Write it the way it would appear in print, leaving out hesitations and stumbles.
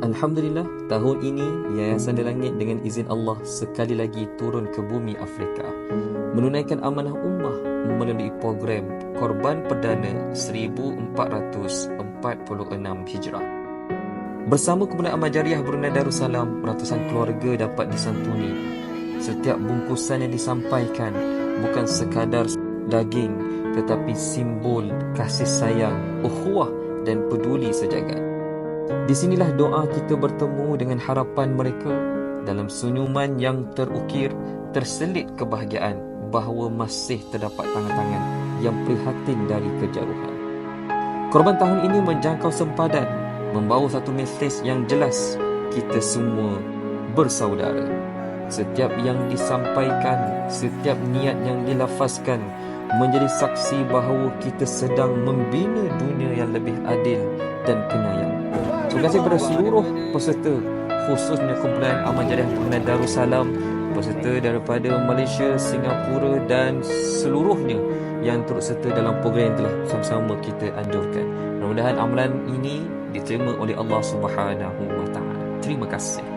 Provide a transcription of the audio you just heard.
Alhamdulillah, tahun ini Yayasan Di Langit dengan izin Allah sekali lagi turun ke bumi Afrika menunaikan amanah ummah melalui program Korban Perdana 1446 Hijrah. Bersama Kumpulan Amal Jariah Brunei Darussalam, ratusan keluarga dapat disantuni. Setiap bungkusan yang disampaikan bukan sekadar daging, tetapi simbol kasih sayang, ukhuwah dan peduli sejagat. Di sinilah doa kita bertemu dengan harapan mereka. Dalam senyuman yang terukir, terselit kebahagiaan bahawa masih terdapat tangan-tangan yang prihatin dari kejauhan. Korban tahun ini menjangkau sempadan, membawa satu mesej yang jelas, kita semua bersaudara. Setiap yang disampaikan, setiap niat yang dilafazkan menjadi saksi bahawa kita sedang membina dunia yang lebih adil dan penyayang. Terima kasih kepada seluruh peserta, khususnya Kumpulan Amal Jariah Brunei Darussalam, peserta daripada Malaysia, Singapura dan seluruhnya yang turut serta dalam program yang telah sama-sama kita anjurkan. Mudah-mudahan amalan ini diterima oleh Allah Subhanahu Wa Taala. Terima kasih.